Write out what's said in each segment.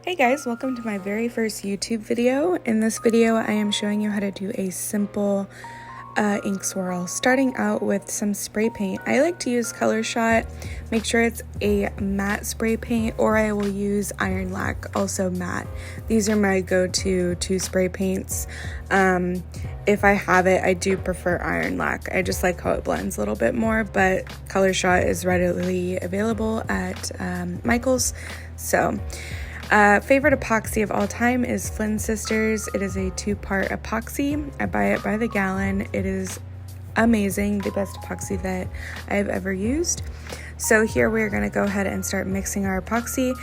Hey guys, welcome to my very first YouTube video. In this video, I am showing you how to do a simple ink swirl, starting out with some spray paint. I like to use Color Shot. Make sure it's a matte spray paint, or I will use Iron Lac, also matte. These are my go-to two spray paints. If I have it, I do prefer Iron Lac. I just like how it blends a little bit more, but Color Shot is readily available at Michael's. So favorite epoxy of all time is Flynn Sisters. It is a 2-part epoxy. I buy it by the gallon. It is amazing, the best epoxy that I've ever used. So here we're going to go ahead and start mixing our epoxy.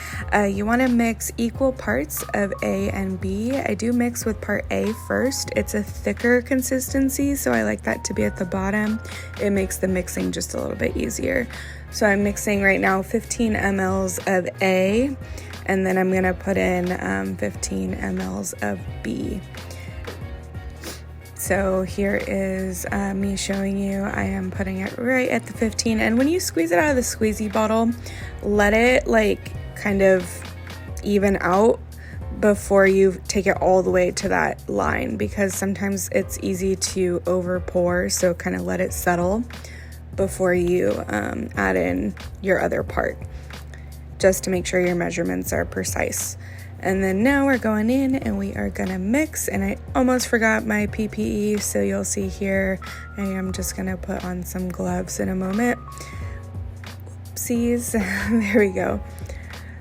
You want to mix equal parts of A and B. I do mix with part A first. It's a thicker consistency, so I like that to be at the bottom. It makes the mixing just a little bit easier. So I'm mixing right now 15 mLs of A, and then I'm going to put in 15 mLs of B. So here is me showing you. I am putting it right at the 15, and when you squeeze it out of the squeezy bottle, let it like kind of even out before you take it all the way to that line, because sometimes it's easy to over pour, so kind of let it settle before you add in your other part, just to make sure your measurements are precise. And then now we're going in and we are gonna mix, and I almost forgot my PPE, so you'll see here I am just gonna put on some gloves in a moment. Oopsies. There we go.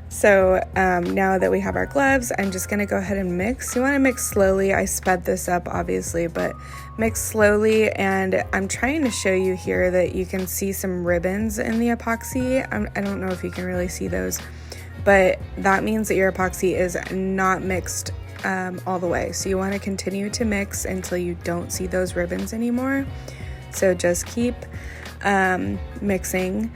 So now that we have our gloves, I'm just gonna go ahead and mix. You wanna mix slowly. I sped this up obviously, but mix slowly. And I'm trying to show you here that you can see some ribbons in the epoxy. I don't know if you can really see those, but that means that your epoxy is not mixed all the way. So you want to continue to mix until you don't see those ribbons anymore. So just keep mixing.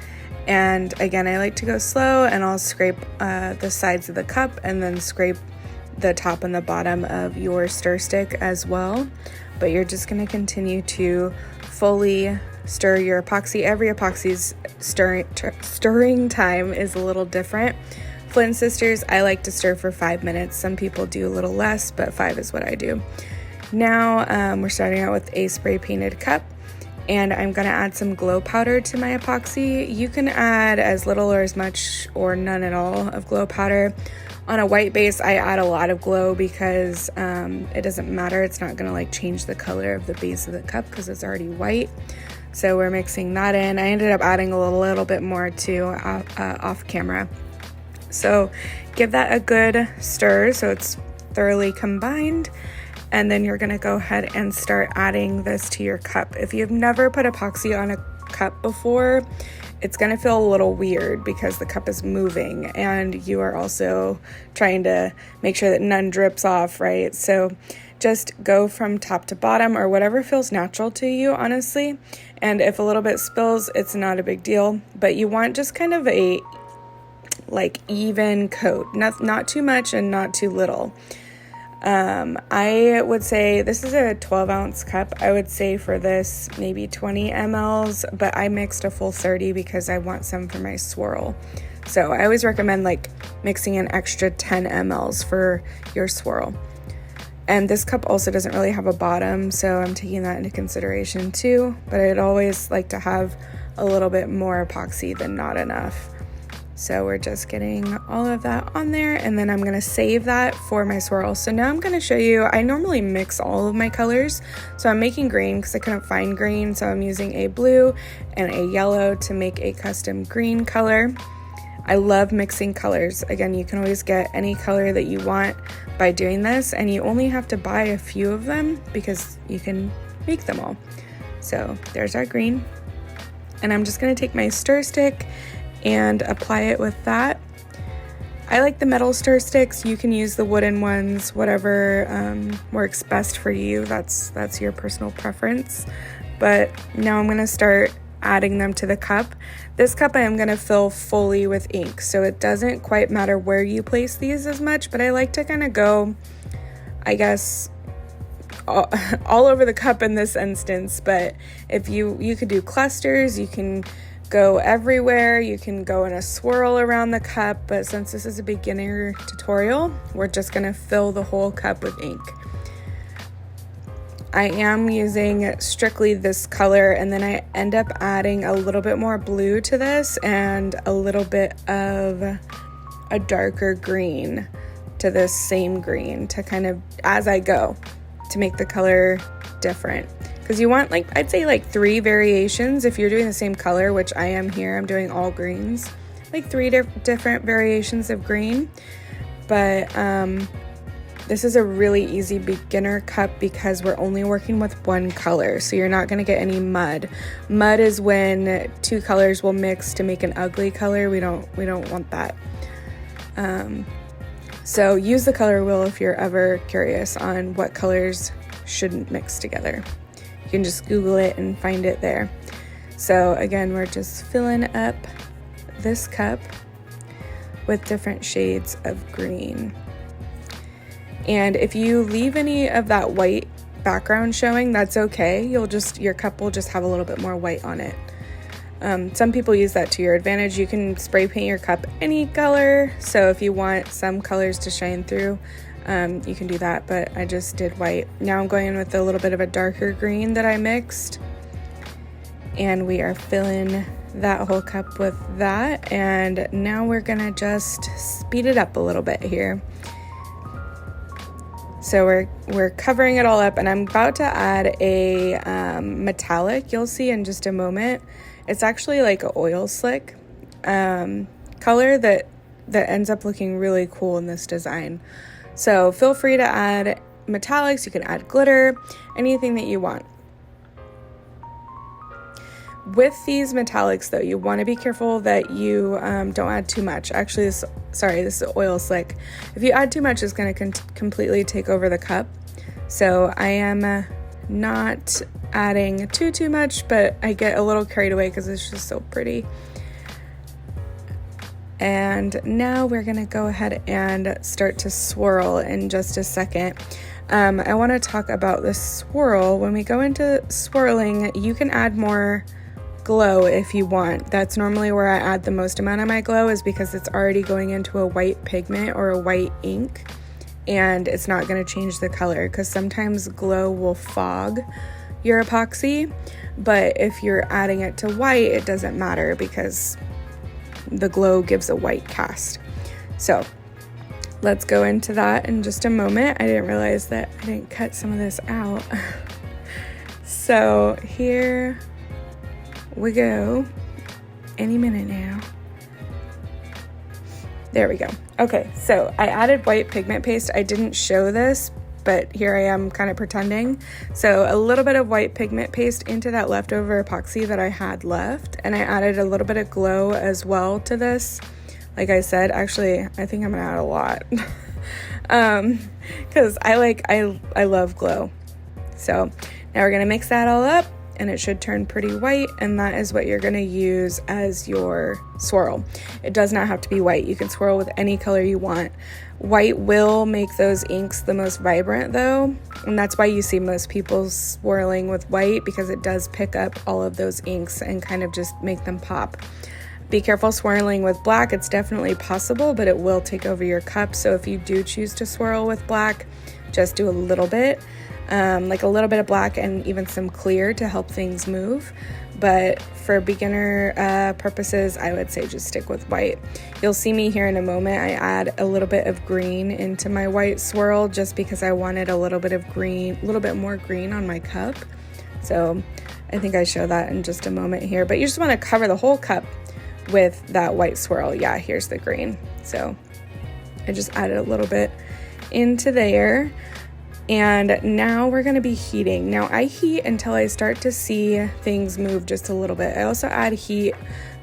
And again, I like to go slow, and I'll scrape the sides of the cup and then scrape the top and the bottom of your stir stick as well. But you're just going to continue to fully stir your epoxy. Every epoxy's stirring time is a little different. Flynn Sisters, I like to stir for 5 minutes. Some people do a little less, but 5 is what I do. Now we're starting out with a spray painted cup, and I'm going to add some glow powder to my epoxy. You can add as little or as much or none at all of glow powder. On a white base, I add a lot of glow because it doesn't matter. It's not going to like change the color of the base of the cup because it's already white. So we're mixing that in. I ended up adding a little bit more too off camera. So give that a good stir so it's thoroughly combined, and then you're gonna go ahead and start adding this to your cup. If you've never put epoxy on a cup before, it's gonna feel a little weird because the cup is moving and you are also trying to make sure that none drips off, right? So just go from top to bottom, or whatever feels natural to you, honestly. And if a little bit spills, it's not a big deal, but you want just kind of a like even coat, not too much and not too little. I would say this is a 12-ounce cup. I would say for this maybe 20 mLs, but I mixed a full 30 because I want some for my swirl. So I always recommend like mixing an extra 10 mLs for your swirl. And this cup also doesn't really have a bottom, so I'm taking that into consideration too, but I'd always like to have a little bit more epoxy than not enough. So we're just getting all of that on there, and then I'm going to save that for my swirl. So now I'm going to show you, I normally mix all of my colors. So I'm making green because I couldn't find green, so I'm using a blue and a yellow to make a custom green color. I love mixing colors. Again, you can always get any color that you want by doing this, and you only have to buy a few of them because you can make them all. So there's our green, and I'm just going to take my stir stick and apply it with that. I like the metal stir sticks. You can use the wooden ones, whatever works best for you. That's your personal preference. But now I'm gonna start adding them to the cup. This cup I am gonna fill fully with ink, so it doesn't quite matter where you place these as much, but I like to kind of go, I guess, all over the cup in this instance. But if you could do clusters, you can go everywhere. You can go in a swirl around the cup, but since this is a beginner tutorial, we're just gonna fill the whole cup with ink. I am using strictly this color, and then I end up adding a little bit more blue to this and a little bit of a darker green to this same green to kind of, as I go, to make the color different. Because you want, like, I'd say like 3 variations if you're doing the same color, which I am here. I'm doing all greens, like 3 different variations of green. But this is a really easy beginner cup because we're only working with one color, so you're not going to get any mud. Mud is when 2 colors will mix to make an ugly color. We don't want that. So use the color wheel if you're ever curious on what colors shouldn't mix together. You can just Google it and find it there. So again, we're just filling up this cup with different shades of green. And if you leave any of that white background showing, that's okay. Your cup will just have a little bit more white on it. Some people use that to your advantage. You can spray paint your cup any color. So if you want some colors to shine through, you can do that, but I just did white. Now I'm going in with a little bit of a darker green that I mixed. And we are filling that whole cup with that. And now we're gonna just speed it up a little bit here. So we're covering it all up, and I'm about to add a metallic, you'll see in just a moment. It's actually like an oil slick color that ends up looking really cool in this design. So feel free to add metallics, you can add glitter, anything that you want. With these metallics though, you want to be careful that you don't add too much. Actually, this is oil slick. If you add too much, it's going to completely take over the cup. So I am not adding too much, but I get a little carried away because it's just so pretty. And now we're going to go ahead and start to swirl in just a second. I want to talk about the swirl. When we go into swirling, you can add more glow if you want. That's normally where I add the most amount of my glow, is because it's already going into a white pigment or a white ink, and it's not going to change the color, because sometimes glow will fog your epoxy, but if you're adding it to white, it doesn't matter because the glow gives a white cast. So let's go into that in just a moment. I didn't realize that I didn't cut some of this out. So here we go, any minute now. There we go. Okay, so I added white pigment paste. I didn't show this, but here I am kind of pretending. So a little bit of white pigment paste into that leftover epoxy that I had left, and I added a little bit of glow as well to this. Like I said, actually, I think I'm gonna add a lot because I love glow. So now we're gonna mix that all up, and it should turn pretty white, and that is what you're going to use as your swirl. It does not have to be white. You can swirl with any color you want. White will make those inks the most vibrant though, and that's why you see most people swirling with white, because it does pick up all of those inks and kind of just make them pop. Be careful swirling with black. It's definitely possible, but it will take over your cup. So if you do choose to swirl with black, just do a little bit. Like a little bit of black and even some clear to help things move. But for beginner purposes, I would say just stick with white. You'll see me here in a moment. I add a little bit of green into my white swirl just because I wanted a little bit of green, a little bit more green on my cup. So I think I show that in just a moment here. But you just want to cover the whole cup with that white swirl. Yeah, here's the green. So I just added a little bit into there. And now we're going to be heating. Now I heat until I start to see things move just a little bit. I also add heat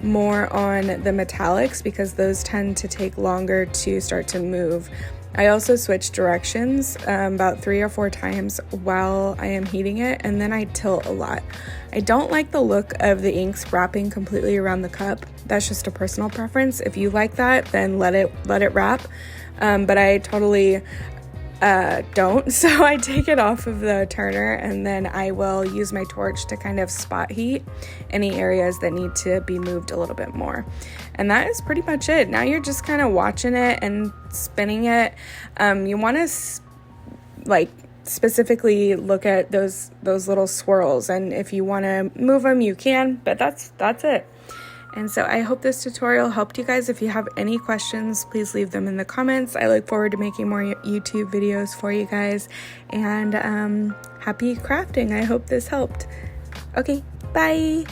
more on the metallics because those tend to take longer to start to move. I also switch directions about 3 or 4 times while I am heating it, and then I tilt a lot. I don't like the look of the inks wrapping completely around the cup. That's just a personal preference. If you like that, then let it wrap. But I totally don't. So I take it off of the turner, and then I will use my torch to kind of spot heat any areas that need to be moved a little bit more. And that is pretty much it. Now you're just kind of watching it and spinning it. You want to specifically look at those little swirls, and if you want to move them, you can, but that's it. And so I hope this tutorial helped you guys. If you have any questions, please leave them in the comments. I look forward to making more YouTube videos for you guys, and happy crafting. I hope this helped. Okay, bye.